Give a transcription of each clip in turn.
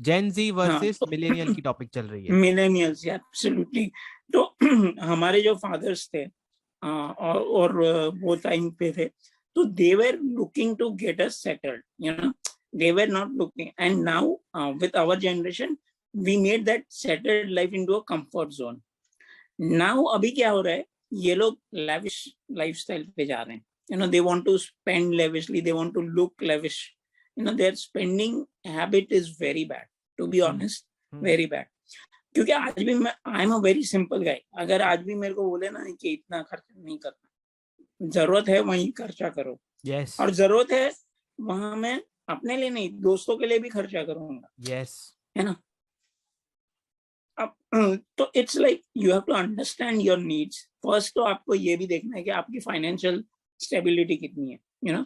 जेन जी हाँ, वर्सेस तो मिलेनियल की टॉपिक चल रही है। Millennials, absolutely. तो हमारे जो फादर्स थे और वो टाइम पे थे, तो they were looking to get us settled, you know, they were not looking. And now with our generation we made that settled life into a comfort zone. Now अभी क्या हो रहा है, ये लोग लेविश लाइफस्टाइल पे जा रहे हैं, you know, they want to spend lavishly, they want to look lavish, you know, their spending habit is very bad, to be hmm honest, hmm very bad. क्योंकि आज भी मैं, I am a very simple guy, अगर आज भी मेरे को बोले ना कि इतना खर्चा नहीं करना, जरूरत है वहीं खर्चा करो, यस और जरूरत है वहां मैं अपने लिए नहीं, दोस्तों के लिए भी खर्चा करूंगा, यस है ना। अब तो it's like you have to understand your needs first. तो आपको ये भी देखना है कि आपकी फाइनेंशियल स्टेबिलिटी कितनी है, यू नो।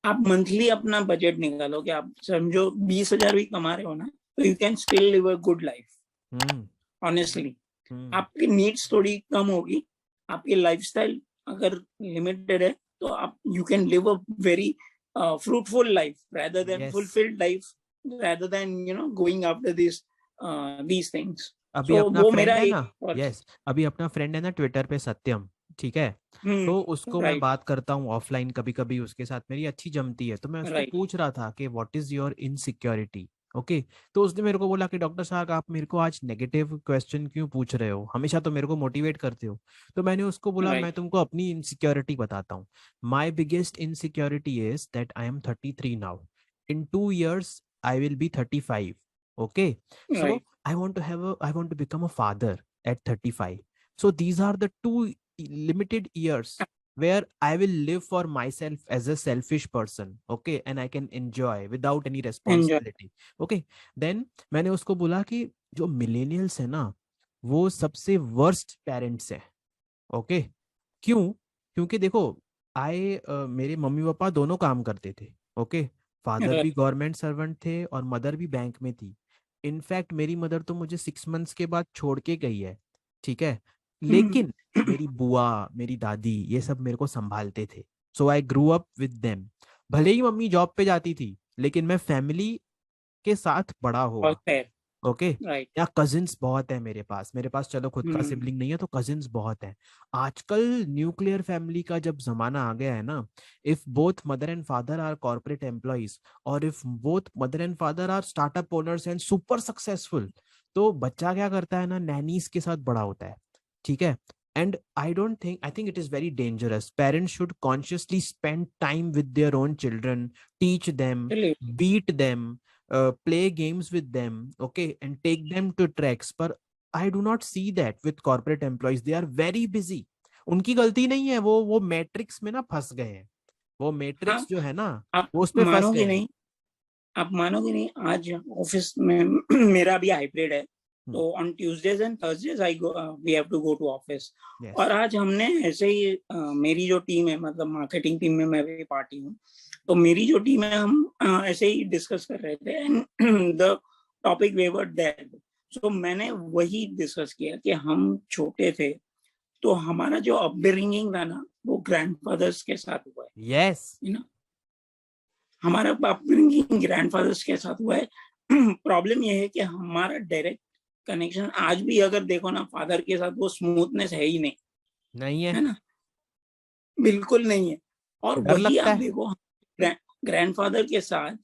आप मंथली अपना बजट निकालो कि आप समझो 20,000 भी कमा रहे हो ना, तो you can still live a good life, hmm honestly. Hmm आपकी नीड्स थोड़ी कम होगी, आपकी लाइफस्टाइल अगर लिमिटेड है, तो आप you can live a very fruitful life rather than yes fulfilled life, rather than going after these things. अभी So अपना वो मेरा फ्रेंड है एक ना, और यस अभी अपना फ्रेंड है ना ट्विटर पे, सत्यम, ठीक है। तो उसको मैं राइट, बात करता हूँ ऑफलाइन, कभी कभी उसके साथ मेरी अच्छी जमती है, तो मैं उसको राइट, पूछ रहा था कि what is your insecurity. Okay, तो उसने मेरे को बोला कि डॉक्टर साहब आप मेरे को आज नेगेटिव क्वेश्चन क्यों पूछ रहे हो, हमेशा तो मेरे को मोटिवेट करते हो। तो मैंने उसको बोला मैं राइट, तुमको अपनी इनसिक्योरिटी बताता हूँ। My biggest insecurity is that I am 33 now, in 2 years I will be 35। Okay, so right, I want to become a father at 35. So these are the two limited years where I will live for myself as a selfish person, okay, and I can enjoy without any enjoy. responsibility. Okay, then मैंने उसको बोला कि जो millennials है ना, वो सबसे worst parents है। ओके, क्यों? क्योंकि देखो, मेरे मम्मी पापा दोनों काम करते थे। ओके, फादर भी राइट, गवर्नमेंट सर्वेंट थे और मदर भी बैंक में थी। इनफैक्ट मेरी मदर तो मुझे 6 months के बाद छोड़ के गई है, ठीक है। लेकिन मेरी बुआ, मेरी दादी, ये सब मेरे को संभालते थे। सो आई ग्रू अप विद देम। भले ही मम्मी जॉब पे जाती थी, लेकिन मैं फैमिली के साथ बड़ा और हुआ। Fair, okay, right. या कजिन्स बहुत है मेरे पास चलो खुद का सिबलिंग नहीं है तो कजिन्स बहुत है। आजकल न्यूक्लियर फैमिली का जब जमाना आ गया है ना, if both mother and father are corporate employees, और if both mother and father are startup owners and super successful, तो बच्चा क्या करता है ना, नैनीज के साथ बड़ा होता है, ठीक है। And I think it is very dangerous. Parents should consciously spend time with their own children, teach them, beat them, play games with them, okay, and take them to treks. पर I do not see that with corporate employees. They are very busy. उनकी गलती नहीं है, वो matrix में ना फंस गए हैं। वो हाँ, मैट्रिक्स जो है ना, आप वो उस पे फंस गए मानोगे हैं। नहीं, आप मानोगे नहीं, आज ऑफिस में मेरा भी हाइब्रिड है, हम्म, तो on Tuesdays and Thursdays I go, we have to go to office. Yes और आज हमने ऐसे ही मेरी जो टीम है, मतलब मार्केटिंग टीम में मैं भी पार्टी हूँ, तो मेरी जो टीम है, हम ऐसे ही डिस्कस कर रहे थे, and the topic we were that. So मैंने वही डिस्कस किया कि हम छोटे थे, तो हमारा जो अपब्रिंगिंग था ना, वो ग्रैंडफादर्स के साथ हुआ यस है ना, हमारा अपब्रिंगिंग ग्रैंडफादर्स के साथ हुआ है। प्रॉब्लम ये है कि हमारा डायरेक्ट कनेक्शन आज भी अगर देखो ना फादर के साथ, वो स्मूथनेस है ही नहीं, नहीं है, है ना, बिल्कुल नहीं है। और डर वही लगता आप है। देखो ग्रैंडफादर के साथ,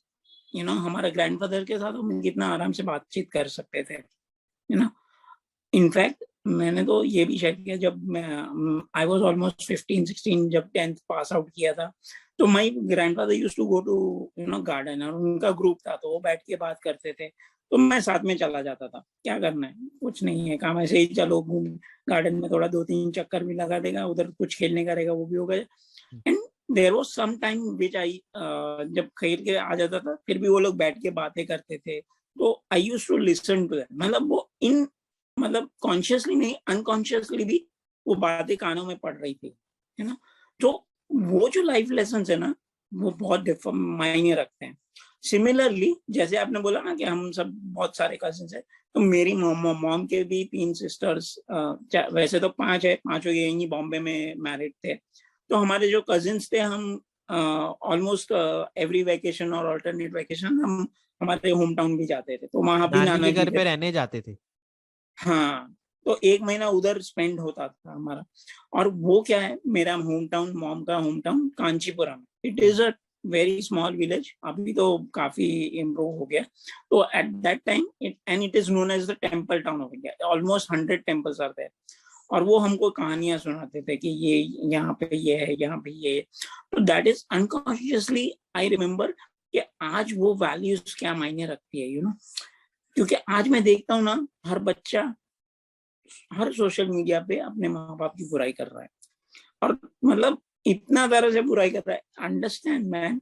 हमारा ग्रैंडफादर के साथ हम कितना आराम से बातचीत कर सकते थे, है ना। इनफैक्ट मैंने तो ये भी शेयर किया, जब मैं आई वाज ऑलमोस्ट 15-16, जब 10th पास आउट किया था, तो my grandfather used to go to garden, और उनका ग्रुप था, तो वो बैठ के बात करते थे, तो मैं साथ में चला जाता था। क्या करना है, कुछ नहीं है काम, ऐसे ही चलो घूम गार्डन में, थोड़ा 2-3 चक्कर भी लगा देगा, उधर कुछ खेलने का रहेगा वो भी होगा। And there was some time which I, जब खेल के आ जाता था, फिर भी वो लोग बैठ के बातें करते थे, तो I used to listen to that, मतलब वो इन, मतलब कॉन्शियसली नहीं, अनकॉन्शियसली भी वो बातें कानों में पड़ रही थी, है ना। तो वो जो लाइफ लेसन है ना, वो बहुत मायने रखते हैं। सिमिलरली जैसे आपने बोला ना कि हम सब बहुत सारे कजिन्स हैं, तो मेरी मॉम के भी 3 सिस्टर्स, वैसे तो 5 है, पांचों यही बॉम्बे में मैरिड थे। तो हमारे जो कजिन्स थे, हम ऑलमोस्ट एवरी वेकेशन और अल्टरनेट वेकेशन हम हमारे होम टाउन भी जाते थे, तो वहां भी नानी नाना के जी घर थे। पे रहने जाते थे। हाँ, तो 1 महीना उधर स्पेंड होता था हमारा। और वो क्या है, मेरा होम टाउन, मॉम का home town Kanchipuram, it is a very small village, अभी तो काफी इम्प्रूव हो गया। तो at that time it is known as the temple town of India, almost 100 temples are there. और वो हमको कहानियां सुनाते थे कि ये यहाँ पे ये है, यहाँ पे ये है। तो that is unconsciously I remember कि आज वो वैल्यूज क्या मायने रखती है, क्योंकि आज मैं देखता हूँ ना, हर बच्चा हर सोशल मीडिया पे अपने माँ बाप की बुराई कर रहा है, और मतलब इतना तरह से बुराई कर रहा है। Understand man,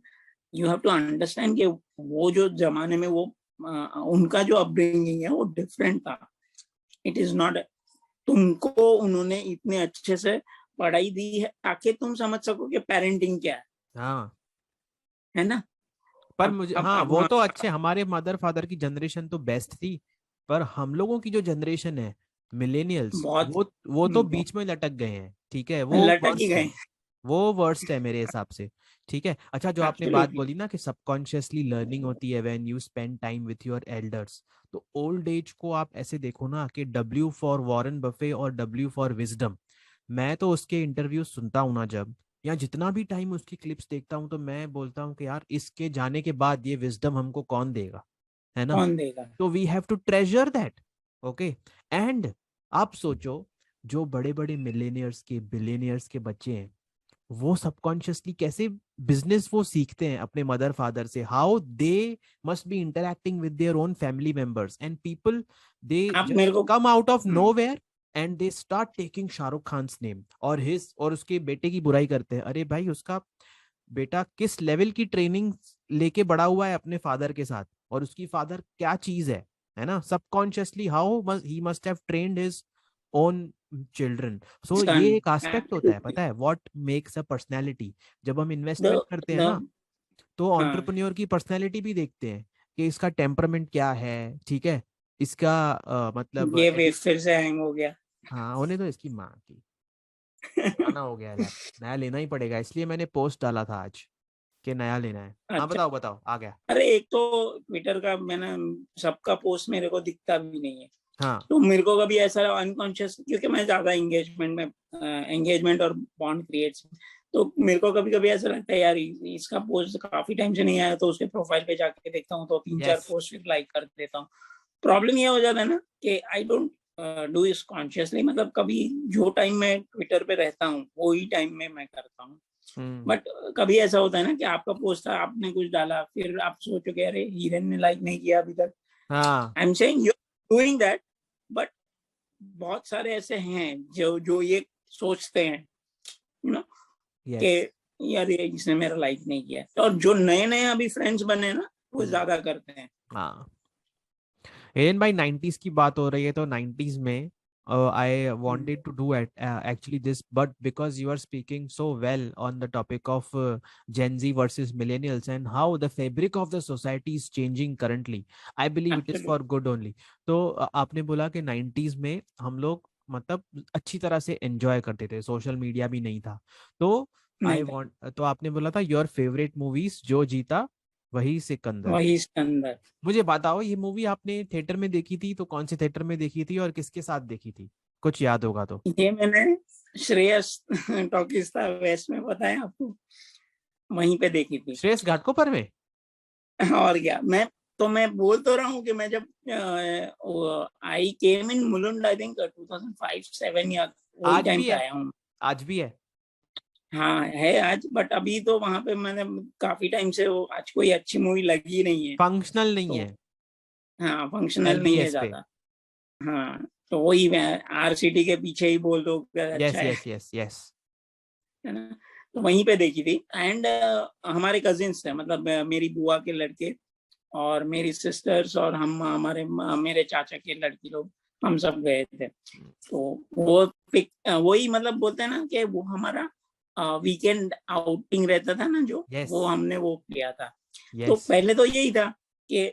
you have to understand कि वो जो जमाने में वो उनका जो अपब्रिंगिंग है वो डिफरेंट था। इट इज नॉट, तुमको उन्होंने इतने अच्छे से पढ़ाई दी है ताकि तुम समझ सको कि पेरेंटिंग क्या हाँ, है ना। पर अब मुझे, अब हाँ, अब वो हाँ, तो अच्छे, हमारे मदर फादर की जनरेशन तो बेस्ट थी। पर हम लोगों की जो जनरेशन है, मिलेनियल्स, बहुत वो तो बीच में लटक गए हैं, ठीक है, वो लटक ही वर्स्ट गए। है। वो वर्स्ट है मेरे हिसाब से। ठीक है, अच्छा, जो आपने बात एब्सोल्युटली। बोली ना कि सबकॉन्शियसली लर्निंग होती है when you spend time with your elders, तो ओल्ड एज को आप ऐसे देखो ना कि डब्ल्यू फॉर वॉरेन बफे और डब्ल्यू फॉर विजडम। मैं तो उसके इंटरव्यू सुनता हूँ ना जब, या जितना भी टाइम उसकी क्लिप्स देखता हूँ, तो मैं बोलता हूँ कि यार इसके जाने के बाद ये विजडम हमको कौन देगा, है ना। कौन देगा। तो we have to treasure that. Okay. And आप सोचो, जो बड़े बड़े मिलेनियर्स के, बिलियनियर्स के बच्चे हैं, वो सबकॉन्शियसली कैसे बिजनेस वो सीखते हैं अपने मदर फादर से, how they must be interacting with their own family members and people, they आप मेरे जस्ट को come out of nowhere and they start taking Shahrukh Khan name और हिज और उसके बेटे की बुराई करते हैं। अरे भाई, उसका बेटा किस लेवल की ट्रेनिंग लेके बड़ा हुआ है अपने फादर के साथ, और उसकी फादर क्या चीज है ना, subconsciously how he must have trained his own children. So son, ये एक एस्पेक्ट होता है, एब्सोल्युटली। पता है, व्हाट मेक्स अ पर्सनैलिटी। जब हम द इन्वेस्टमेंट करते हैं द ना, तो हाँ, ऑन्टरप्रन्योर की पर्सनैलिटी भी देखते हैं कि इसका टेम्परामेंट क्या है, ठीक है, इसका मतलब ये वे फिर से हैंग हो गया। हाँ, होने तो इसकी माँ की, पुराना हो गया है लैपटॉप, नया लेना ही पड़ेगा, इसलिए मैंने पोस्ट डाला था आज कि नया लेना है। हाँ, अच्छा। बताओ बताओ, आ गया। अरे एक तो ट्विटर का मैंने सबका पोस्ट मेरे को दिखता भी नहीं है। हाँ। तो मेरे को कभी ऐसा अनकॉन्शियस, क्योंकि मैं ज्यादा एंगेजमेंट में एंगेजमेंट और बॉन्ड क्रिएट्स, तो मेरे को कभी कभी ऐसा लगता है यार इसका पोस्ट काफी टाइम से नहीं आया, तो उसके प्रोफाइल पे जाके देखता हूँ तो 3-4 यस। पोस्ट फिर लाइक कर देता हूँ। प्रॉब्लम ये हो जाता है ना कि आई डोंट डू इस कॉन्शियसली, मतलब कभी जो टाइम में ट्विटर पे रहता हूँ वही टाइम में मैं करता हूँ। हम्म। बट कभी ऐसा होता है ना कि आपका पोस्ट था, आपने कुछ डाला, फिर आप सोचो कि अरे हिरन ने लाइक नहीं किया अभी तक। हाँ। I am saying you doing that, but बहुत सारे ऐसे हैं जो जो ये सोचते हैं, यू नो, कि यस। यार ये इसने मेरा लाइक नहीं किया। और जो नए नए अभी फ्रेंड्स बने ना, वो हम्म। ज्यादा करते हैं। हाँ। एन भाई, 90s की बात हो रही है, तो 90s में I wanted to do actually this, but because you are speaking so well on the topic of Gen Z versus millennials and how the fabric of the society is changing currently, I believe it is for absolutely. good only. तो आपने बोला कि 90s में हम लोग मतलब अच्छी तरह से एंजॉय करते थे, सोशल मीडिया भी नहीं था, तो आई नहीं था। वांट, तो आपने बोला था योर फेवरेट मूवीज, जो जीता वही सिकंदर। वही इसके अंदर। मुझे बताओ, ये मूवी आपने थिएटर में देखी थी तो कौन से थिएटर में देखी थी और किसके साथ देखी थी, कुछ याद होगा तो। ये मैंने श्रेयस टॉकीज था वेस्ट में, बताया आपको, वहीं पे देखी थी। श्रेयस घाटकोपर में। और क्या, मैं बोल तो रहा हूँ कि मैं जब आई केम इन मुलुंड, आई थिंक 2005-7 या वही आज टाइम भी पे है, आया हूँ। आज भी है। हाँ है आज, बट अभी तो वहां पे मैंने काफी टाइम से वो आज कोई अच्छी मूवी लगी नहीं है। फंक्शनल नहीं तो है। हाँ, फंक्शनल नहीं है LBS पे। ज्यादा। हाँ, तो वही मैं आरसीटी के पीछे ही बोल दो कि अच्छा यस है यस यस यस। है ना। तो वहीं पे देखी थी। एंड हमारे कजिन्स थे, मतलब मेरी बुआ के लड़के और मेरी सिस्टर्स और हम, हमारे मेरे चाचा के लड़की लोग, हम सब गए थे। तो वो पिक वही, मतलब बोलते हैं ना कि वो हमारा वीकेंड आउटिंग रहता था ना, जो यस वो हमने वो किया था। तो यस। पहले तो यही था कि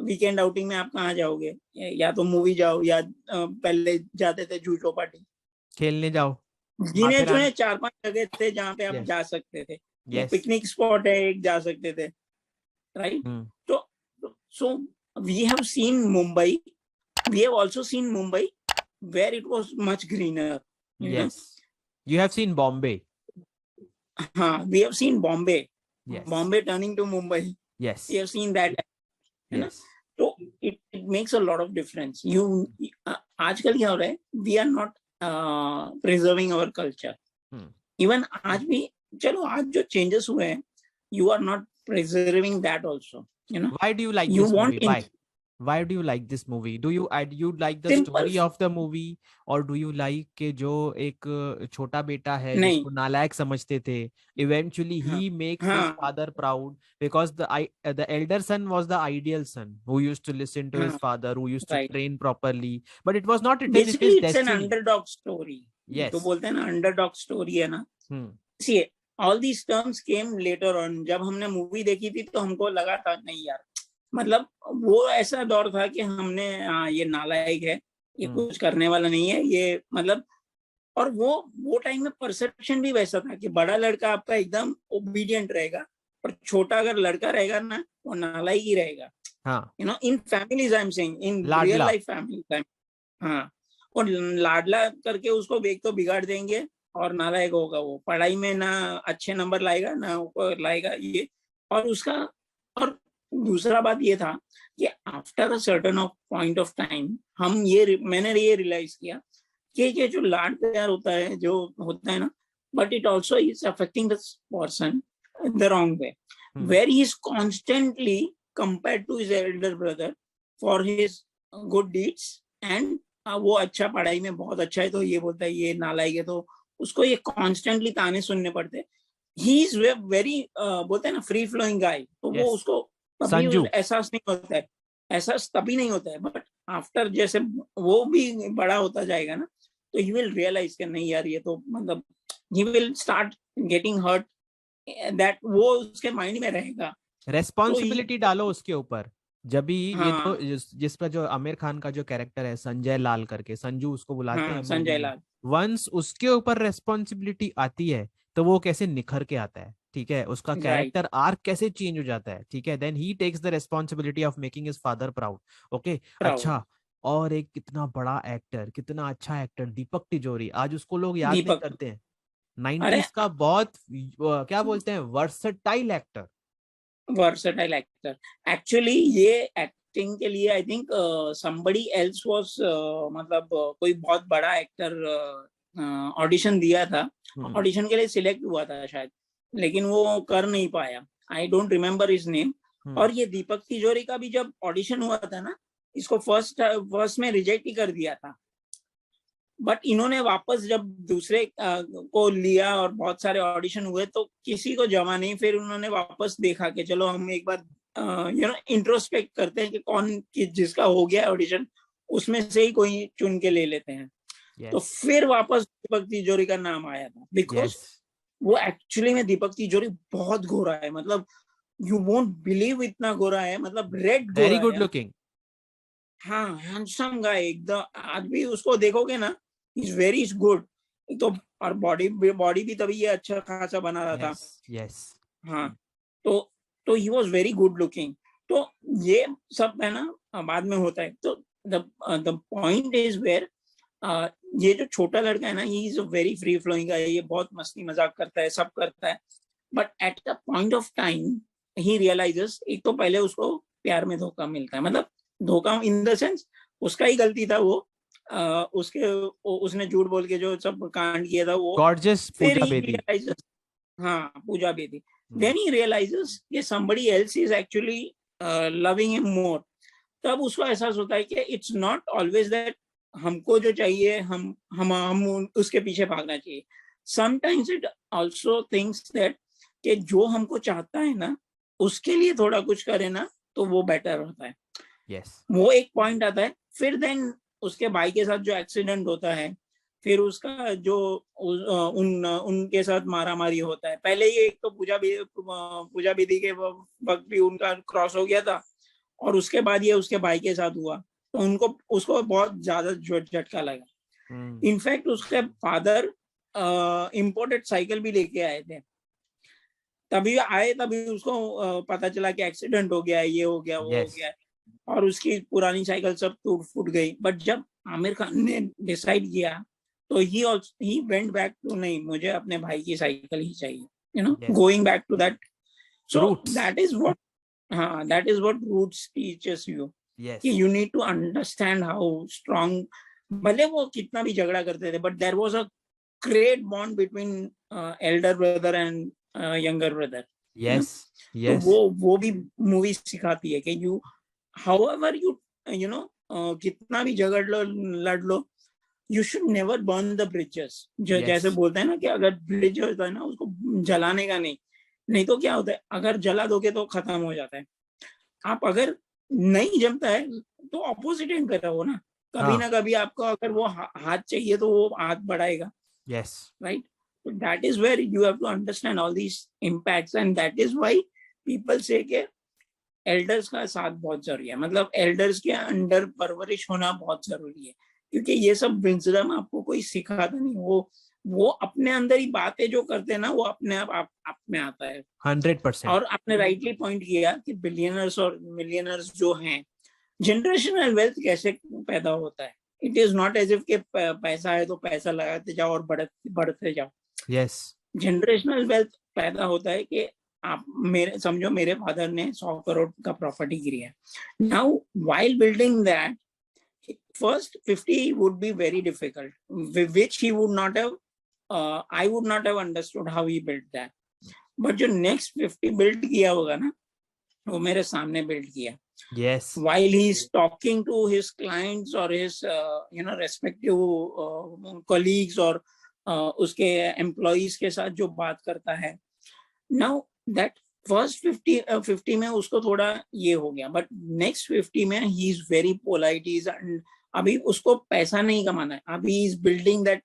वीकेंड आउटिंग में आप कहाँ जाओगे, या तो मूवी जाओ, या पहले जाते थे जूही चौपाटी। खेलने जाओ। गिने माथेरान। चुने 4-5 जगह थे जहाँ पे आप यस। जा सकते थे। Yes. पिकनिक स्पॉट है एक, जा सकते थे, राइट? तो so we have seen Mumbai, we have also seen Mumbai where it was much greener, you know. Yes. You have seen Bombay. We have seen Bombay. Yes. Bombay turning to Mumbai. Yes. We have seen that, you know. Yes. So it makes a lot of difference. आजकल क्या हो रहा है, we are not preserving our culture. Even आज भी, चलो आज जो changes हुए हैं, you are not preserving that also, you know. Why do you like You this want movie? Why do you like this movie? Do you like the Simple. story of the movie, or do you like के जो एक छोटा बेटा है नहीं, जिसको नालायक समझते थे, eventually he makes his father proud because the elder son was the ideal son who used to listen to his father, who used to train properly, but it was not written. Basically, it is it's destiny. an underdog story. Yes. तो बोलते हैं ना underdog story है ना. See, all these terms came later on. जब हमने movie देखी थी तो हमको लगा था नहीं यार, मतलब वो ऐसा दौर था कि हमने ये नालायक है, ये कुछ करने वाला नहीं है, ये मतलब, और वो टाइम में परसेप्शन भी वैसा था कि बड़ा लड़का आपका एकदम ओबीडियंट रहेगा और छोटा अगर लड़का रहेगा ना वो नालायक ही रहेगा. You know, in families I am saying, in real life family. हाँ, और लाडला करके उसको एक तो बिगाड़ देंगे और नालायक होगा वो, पढ़ाई में ना अच्छे नंबर लाएगा ना लाएगा ये. और उसका, और दूसरा बात ये था कि after a certain of point of time मैंने ये रियलाइज किया कि ये जो लाड प्यार होता है, जो होता है ना, but it also is affecting the person the wrong way, where he is constantly compared to his elder brother for his good deeds, and वो अच्छा पढ़ाई में बहुत अच्छा है तो ये बोलता है ये नालायक है, तो उसको ये कॉन्स्टेंटली ताने सुनने पड़ते. ही इज वेरी बोलते हैं ना फ्री फ्लोइंग गाय, तो वो उसको कभी एहसास नहीं होता है, एहसास तभी नहीं होता है, बट आफ्टर जैसे वो भी बड़ा होता जाएगा ना तो ही विल रियलाइज कि नहीं यार ये तो मतलब he will start getting hurt, that वो उसके माइंड में रहेगा. रेस्पॉन्सिबिलिटी डालो उसके ऊपर. जब भी ये तो जिस पर जो आमिर खान का जो कैरेक्टर है संजय लाल करके, संजू उसको बुलाते हैं, संजय लाल, वंस उसके ऊपर रेस्पॉन्सिबिलिटी आती है तो वो कैसे निखर के आता है, ठीक है, उसका कैरेक्टर आर्क कैसे चेंज हो जाता है, ठीक है, then he takes the responsibility of making his father proud. Okay, अच्छा. और एक कितना बड़ा एक्टर, कितना अच्छा एक्टर दीपक तिजोरी, आज उसको लोग याद नहीं करते हैं. 90s का बहुत क्या बोलते हैं, वर्सटाइल एक्टर. एक्चुअली ये एक्टिंग के लिए I think somebody else was मतलब कोई बहुत बड़ा एक्टर ऑडिशन दिया था, ऑडिशन के लिए सिलेक्ट हुआ था शायद, लेकिन वो कर नहीं पाया. I don't remember his name. और ये दीपक तिजोरी का भी जब ऑडिशन हुआ था ना, इसको फर्स्ट में रिजेक्ट ही कर दिया था, बट इन्होंने वापस जब दूसरे को लिया और बहुत सारे ऑडिशन हुए तो किसी को जमा नहीं, फिर उन्होंने वापस देखा कि चलो हम एक बार यू नो इंट्रोस्पेक्ट करते हैं कि कौन जिसका हो गया ऑडिशन उसमें से ही कोई चुन के ले लेते हैं. तो फिर वापस दीपक तिजोरी का नाम आया था, बिकॉज वो एक्चुअली में दीपक तिजोरी बहुत गोरा है, मतलब यू वोंट बिलीव इतना गोरा है, मतलब रेड गोरा, वेरी गुड लुकिंग. हाँ, हैंडसम गाय एकदम. आज भी उसको देखोगे ना, इज वेरी गुड. तो और बॉडी भी तभी ये अच्छा खासा बना रहा था. हाँ, तो he was very good looking. तो ये सब है ना बाद में होता है. तो द पॉइंट इज वेयर ये जो छोटा लड़का है ना, he is a very free flowing guy, ये बहुत मस्ती मजाक करता है, सब करता है, but at the point of time he realizes, एक तो पहले उसको प्यार में धोखा मिलता है, मतलब धोखा इन द सेंस उसका ही गलती था, वो उसने झूठ बोल के जो सब कांड किया था वो. गॉर्जियस पूजा बेदी. हाँ, पूजा बेदी. देन ही रियलाइजेस कि somebody else is actually loving him more. तब उसको एहसास होता है कि इट्स नॉट ऑलवेज दैट हमको जो चाहिए हम उसके पीछे भागना चाहिए. Sometimes it also thinks that कि जो हमको चाहता है ना उसके लिए थोड़ा कुछ करे ना तो वो बेटर होता है. वो एक पॉइंट आता है. फिर देन उसके भाई के साथ जो एक्सीडेंट होता है, फिर उसका जो उनके साथ मारामारी होता है. पहले ये एक तो पूजा बेदी के वक्त भी उनका क्रॉस हो गया था, और उसके बाद ये उसके भाई के साथ हुआ, तो उसको बहुत ज्यादा झटका लगा. इनफैक्ट उसके फादर इंपोर्टेड साइकिल भी लेके आए थे. तभी आए, तभी उसको पता चला कि एक्सीडेंट हो गया है, ये हो गया, वो हो यस गया है, और उसकी पुरानी साइकिल सब टूट फूट गई। बट जब आमिर खान ने डिसाइड किया तो ही वेंट बैक टू, नहीं मुझे अपने भाई की साइकिल ही चाहिए, yes going back to that. So roots that is what, हाँ, that is what roots teaches you, yes कि you need to understand how strong, भले वो कितना भी झगड़ा करते थे, but there was a great bond between elder brother and younger brother, है ना। यस तो यस वो भी मूवी सिखाती है कि you, however you, you know कितना भी झगड़ लो, लड़ लो, you should never burn the bridges. Yes जैसे बोलते हैं ना कि अगर ब्रिज होता है ना, उसको जलाने का नहीं, नहीं तो क्या होता है, अगर जला दोगे तो खत्म हो जाता है। आप अगर नहीं जमता है तो ऑपोजिट एंड पे रहो ना, कभी हाँ ना कभी आपको अगर वो हाथ चाहिए तो वो हाथ बढ़ाएगा, yes right? So that is where you have to understand all these impacts, and that is why people say कि एल्डर्स का साथ बहुत जरूरी है, मतलब एल्डर्स के अंडर परवरिश होना बहुत जरूरी है, क्योंकि ये सब विजडम आपको कोई सिखाता नहीं, वो अपने अंदर ही बातें जो करते हैं ना, वो अपने आप में आता है। 100%. और आपने राइटली पॉइंट किया कि बिलियनर्स और मिलियनर्स जो हैं, जनरेशनल वेल्थ कैसे पैदा होता है। It is not as if के पैसा है तो पैसा लगाते जाओ और बढ़ते जाओ। यस जनरेशनल वेल्थ पैदा होता है कि आप, मेरे समझो मेरे फादर ने 100 करोड़ का प्रॉपर्टी गिरी है। Now while building that, first 50 would be very difficult, which he would not have, I would not have understood how he built that, but जो next 50 build किया होगा ना, वो मेरे सामने build किया, yes while he is talking to his clients or his respective colleagues or उसके employees के साथ जो बात करता है। now that first 50 में उसको थोड़ा ये हो गया, but next 50 में he is very polite, he is, अभी उसको पैसा नहीं कमाना है, अभी he is building that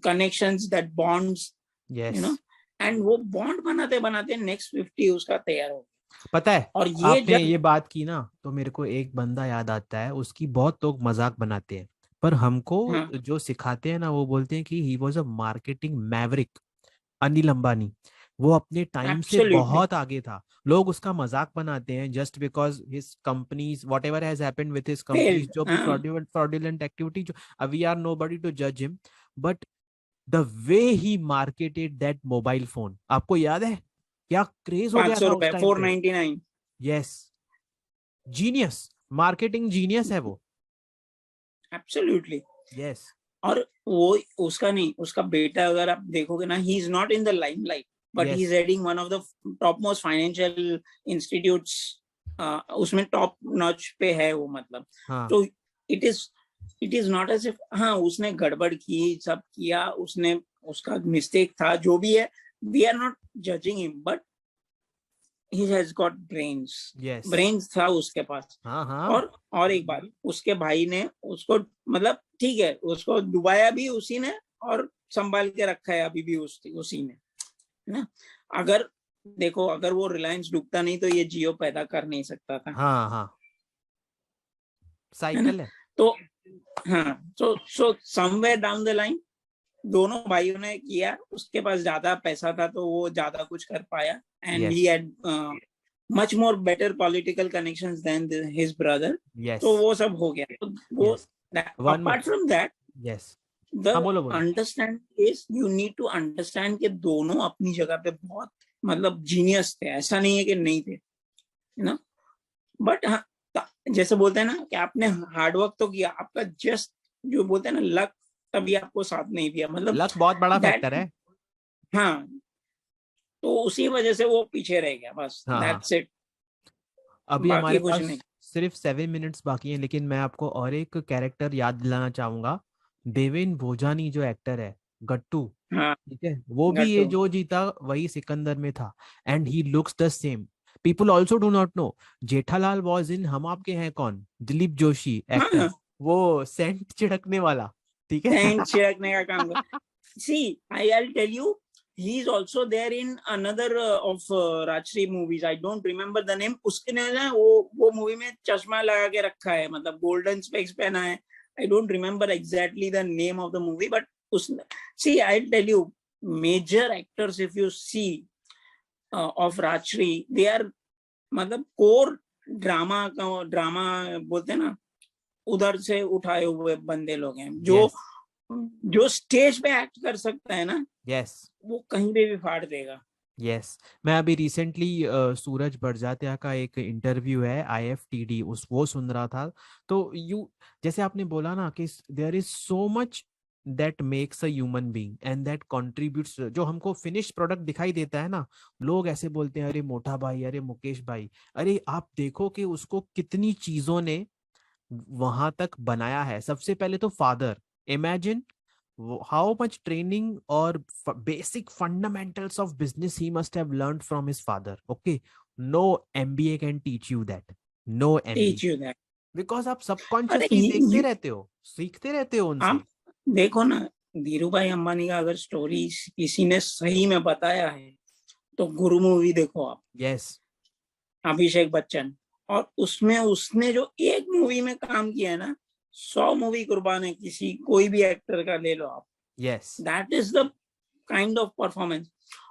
connections, that bonds, you know, yes and वो बॉन्ड बनाते बनाते नेक्स्ट 50 उसका तैयार हो। पता है, और ये आपने जब, ये बात की ना तो मेरे को एक बंदा याद आता है, उसकी बहुत लोग मजाक बनाते हैं, पर हमको हाँ, जो सिखाते हैं ना वो बोलते हैं कि he was a marketing Maverick, Anil Ambani. वो अपने टाइम से एब्सोल्युटली, बहुत आगे था। लोग उसका मजाक बनाते हैं just because his companies what ever has happened with his companies, failed, जो भी हाँ, फ्रॉडुलेंट एक्टिविटी, जो वी आर नोबडी टू जज him, but the way he marketed that mobile phone, आपको याद है क्या क्रेज हो गया 500 था उस रुपए, टाइम पे? 499। यस, जीनियस, मार्केटिंग जीनियस है वो। एब्सोल्युटली। यस और वो उसका नहीं, उसका बेटा अगर आप देखोगे ना, he is not in the limelight, but he yes is heading one of the top most financial institutes, उसमें टॉप नॉच पे है वो, मतलब। हाँ तो it is it is not as if, हाँ उसने गड़बड़ की, सब किया उसने, उसका मिस्टेक था, जो भी है, we are not judging him, but he has got brains, yes brains था उसके पास। हाँ हाँ और एक बात, उसके भाई ने उसको, मतलब ठीक है, उसको डुबाया भी उसी ने और संभाल के रखा है अभी भी उसी ने, है ना। अगर देखो, अगर वो रिलायंस डूबता नहीं तो ये जियो पैदा कर नहीं सकता था, हाँ हाँ, है ना। साइकिल है। तो हाँ, so somewhere down the line दोनों भाइयों ने किया, उसके पास ज्यादा पैसा था तो वो ज्यादा कुछ कर पाया, and yes he had much more better political connections than his brother। Yes तो वो सब हो गया, तो वो, yes one more. apart from that, yes the हाँ बोलो बोलो। understand is you need to understand कि दोनों अपनी जगह पे बहुत, मतलब जीनियस थे, ऐसा नहीं है कि नहीं थे, ना। बट हाँ, जैसे बोलते हैं ना कि आपने हार्डवर्क तो किया, आपका जस्ट, जो बोलते हैं ना, लक तभी आपको साथ नहीं दिया, मतलब लक बहुत बड़ा दैट, फैक्टर है। हाँ, तो उसी वजह से वो पीछे रह गया, बस हाँ हाँ, दैट्स इट, अभी बाकी हमारे कुछ पास नहीं। सिर्फ 7 मिनट्स बाकी हैं, लेकिन मैं आपको और एक कैरेक्टर याद दिलाना चाहूंगा। देवेन भोजानी जो एक्टर है, गट्टू, हाँ, ठीक है, वो भी ये गट्टू, जो जीता वही सिकंदर में था, and he looks the same. People also do not know Jethalal was in हम आपके हैं कौन, दिलीप जोशी एक्टर, हाँ, वो सेंट छिड़कने वाला, ठीक है। सेंट छिड़कने का काम कर। See, I'll tell you, he is also there in another of Rajshri movies. I don't remember the name. उसके ने ना वो मूवी में चश्मा लगा के रखा है, मतलब गोल्डन स्पेक्स पहना है। I don't remember exactly the name of the movie, but उस, see, I'll tell you, major actors if you see, of Rajshri, they are मतलब कोर ड्रामा बोलते हैं ना, उधर से उठाए हुए बंदे लोग हैं जो यस जो स्टेज पे एक्ट कर सकता है ना, यस वो कहीं पे भी फाड़ देगा। यस। मैं अभी रिसेंटली सूरज बड़जात्या का एक इंटरव्यू है IFTD उस वो सुन रहा था। तो यू जैसे आपने बोला ना कि there is so much that makes a human being and that contributes, जो हमको फिनिश प्रोडक्ट दिखाई देता है ना, लोग ऐसे बोलते हैं अरे मोटा भाई, अरे मुकेश भाई, अरे आप देखो कि उसको कितनी चीजों ने वहां तक बनाया है। सबसे पहले तो father, imagine how much training or basic fundamentals of business he must have learned from his father. Okay, no MBA can teach you that. No teach MBA, you that. because आप अरे सबकॉन्शियसली देखते रहते हो, सीखते रहते हो आप उनसे। देखो ना, धीरू भाई अंबानी का अगर स्टोरी किसी ने सही में बताया है, तो गुरु मूवी देखो आप, यस अभिषेक बच्चन, और उसमें उसने जो एक मूवी में काम किया है ना, 100 मूवी कुर्बान है, किसी कोई भी एक्टर का ले लो आप। Yes that is the kind of performance.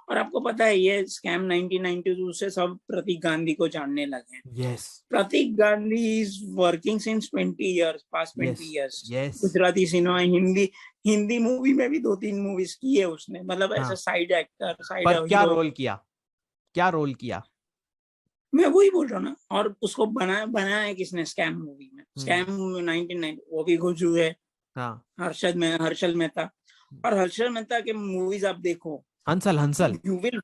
और आपको पता है ये स्कैम 1992 से सब प्रतीक गांधी को जानने लगे हैं। Yes Pratik Gandhi is working since 20 years, past yes 20 years। Yes. Gujarati cinema, Hindi Hindi movie में भी 2-3 मूवीज की है उसने, मतलब ऐसा हाँ, साइड एक्टर, साइड पर क्या हीरो। रोल किया, क्या रोल किया। मैं वही बोल रहा हूँ ना, और उसको बनाया बनाया है किसने, स्कैम मूवी में, हम्म। स्कैम 1990, वो भी गुजू है, हाँ, हर्षद मेहता। और हर्षद मेहता के मूवीज आप देखो, Hansal Hansal. You will,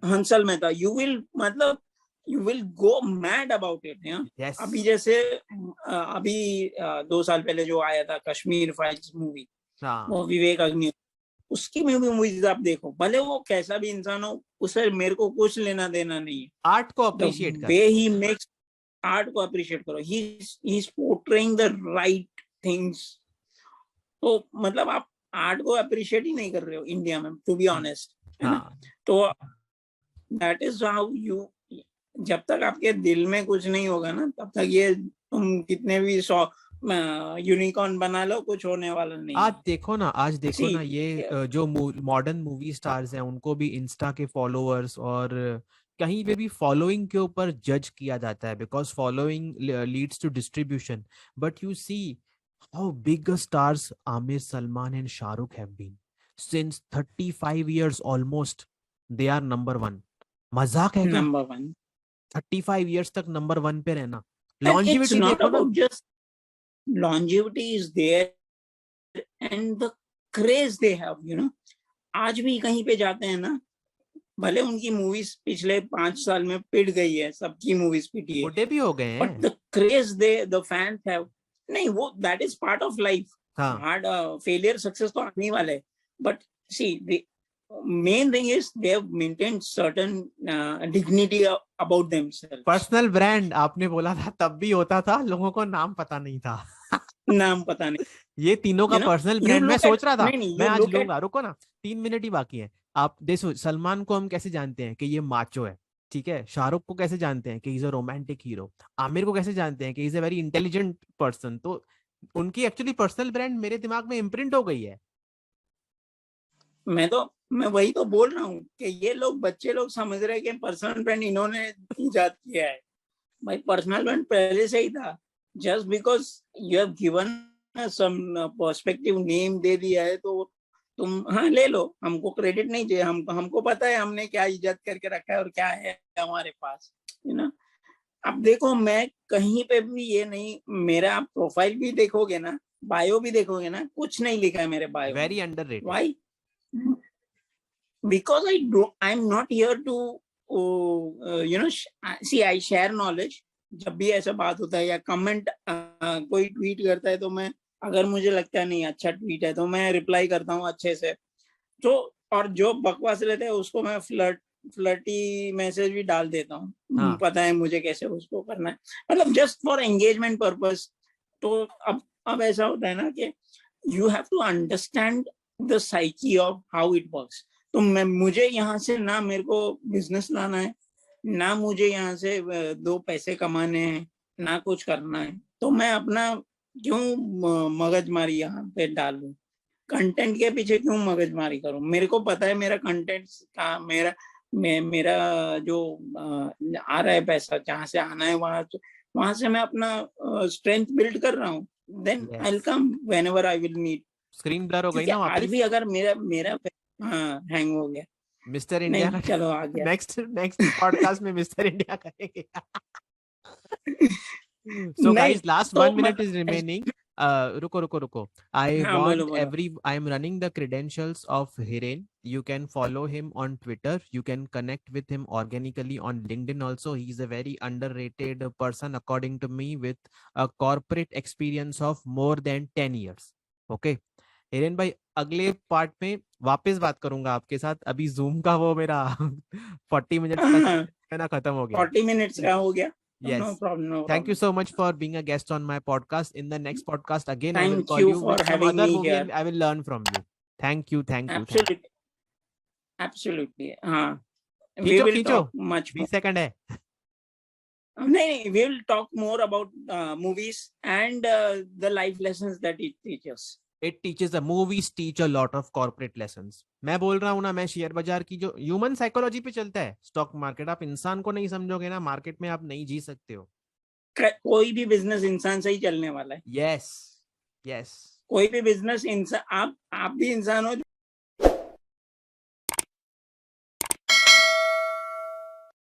Hansal Mehta, you will मतलब you will go mad about it. Yes अभी जैसे अभी 2 साल पहले जो आया था कश्मीर फाइल्स मूवी, हाँ, वो विवेक अग्नि, उसकी मूवीज आप देखो, भले वो कैसा भी इंसान हो, उससे मेरे को कुछ लेना देना नहीं है। आर्ट को द अप्रिशिएट कर। वे ही मेक्स आर्ट को अप्रिशिएट करो, he is portraying the right things. तो मतलब आप आर्ट को अप्रिशिएट ही नहीं कर रहे हो इंडिया में, टू बी हम्म, ऑनेस्ट, है ना। हाँ तो दैट इज हाउ यू, जब तक आपके दिल में कुछ नहीं होगा ना, तब तक ये तुम कितने भी यूनिकॉर्न बना लो, कुछ होने वाला नहीं आज है। देखो ना, आज देखो सी, ना, ये जो मॉडर्न मूवी स्टार्स हैं उनको भी इंस्टा के फॉलोअर्स और कहीं पे भी फॉलोइंग के ऊपर जज किया जाता है, because following leads to distribution. But you see how big stars Aamir, Salman and Shahrukh have been since 35 years almost, they are number one. मजाक है क्या, नंबर वन। 35 years तक नंबर वन पे रहना। एंड इट्स लॉन्जिविटी नॉट देखो ना। About just longevity is there, and the craze they have, आज भी कहीं पे जाते हैं ना, भले उनकी मूवीज पिछले 5 साल में पिट गई है, सबकी मूवीज पिटी है, बुढ़े भी हो गए बट हैं। The craze the fans have, नहीं वो that is part of life. हाँ, हार्ड फेलियर सक्सेस तो आने ही वाले है, but see the main thing is they have maintained certain dignity about themselves. Personal brand आपने बोला था, तब भी होता था, लोगों को नाम पता नहीं था। नाम पता नहीं, ये तीनों का पर्सनल यू ब्रांड मैं लुक एट, सोच रहा था, नहीं नहीं, मैं यू आज लुक एट, लूंगा, रुको ना, 3 मिनट ही बाकी है। आप देखो, सलमान को हम कैसे जानते हैं कि ये माचो है, ठीक है। शाहरुख को कैसे जानते हैं कि is a romantic hero. Aamir को कैसे जानते हैं कि is a very intelligent person. तो उनकी एक्चुअली पर्सनल ब्रांड मेरे दिमाग में इम्प्रिंट हो गई है। मैं वही तो बोल रहा हूँ कि ये लोग, बच्चे लोग समझ रहे हैं कि पर्सनल ब्रांड इन्होंने इजाद किया है। भाई पर्सनल ब्रांड पहले से ही था, just because you have given some perspective name दे दिया है, तो तुम हाँ ले लो, हमको क्रेडिट नहीं चाहिए, हमको पता है हमने क्या इजाद करके रखा है और क्या है हमारे पास, अब देखो मैं कहीं पे भी ये नहीं, मेरा आप प्रोफाइल भी देखोगे ना, बायो भी देखोगे ना, कुछ नहीं लिखा है मेरे बायो में। Very underrated. Why? Because I'm not here to see, I share knowledge। जब भी ऐसा बात होता है या कमेंट कोई ट्वीट करता है, तो मैं, अगर मुझे लगता है नहीं अच्छा ट्वीट है, तो मैं रिप्लाई करता हूँ अच्छे से। तो और जो बकवास रहते हैं उसको मैं फ्लर्टी मैसेज भी डाल देता हूँ, हाँ, पता है मुझे कैसे उसको करना है, मतलब जस्ट फॉर एंगेजमेंट पर्पस। तो अब ऐसा होता है ना कि you have to understand the psyche of how it works. तो मुझे यहाँ से ना मेरे को बिजनेस लाना है, ना मुझे यहाँ से 2 पैसे कमाने हैं, ना कुछ करना है, तो मैं अपना क्यों मगजमारी यहाँ पे डालूं, कंटेंट के पीछे क्यों मगजमारी करूं। मेरे को पता है मेरा कंटेंट का, मेरा मेरा जो आ रहा है पैसा, जहाँ से आना है वहां से मैं अपना स्ट्रेंथ बिल्ड कर रहा हूँ, then I will yes, come whenever I will need. Screen blur हो गई क्योंकि ना आज वापस। भी अगर मेरा मेरा हाँ हैंग हो गया, मिस्टर इंडिया नहीं का चलो आ गया। नेक्स्ट नेक्स्ट पॉडकास्ट में मिस्टर इंडिया करेंगे। So नहीं guys, last तो 1 minute is मतलब remaining. रुको. I हाँ बोलो want बोलो। I am running the credentials of Hiren. You can follow him on Twitter. You can connect with him organically on LinkedIn also. He's a very underrated person according to me with a corporate experience of more than 10 years. Okay. Hiren भाई, अगले part में वापस बात करूंगा आपके साथ। अभी zoom का वो मेरा 40 मिनट्स का हाँ है ना, खत्म हो गया है। 40 मिनट्स का हो गया। Yes. No problem no Thank you problem. so much for being a guest on my podcast. In the next podcast, again, I will thank call you you for with some having other me movie here. and I will learn from you. Thank you, thank you, thank you. Absolutely हाँ, we खींचो will खींचो, talk much 20 second है। नहीं, we will talk more about movies and the life lessons that it teaches. It teaches, movies teach a lot of corporate lessons. मैं बोल रहा हूँ ना, मैं शेयर बाजार की जो ह्यूमन साइकोलॉजी पे चलता है स्टॉक मार्केट, आप इंसान को नहीं समझोगे ना, मार्केट में आप नहीं जी सकते हो। कोई भी बिजनेस इंसान से ही चलने वाला है। Yes, yes. कोई भी बिजनेस इंसान, आप भी इंसान हो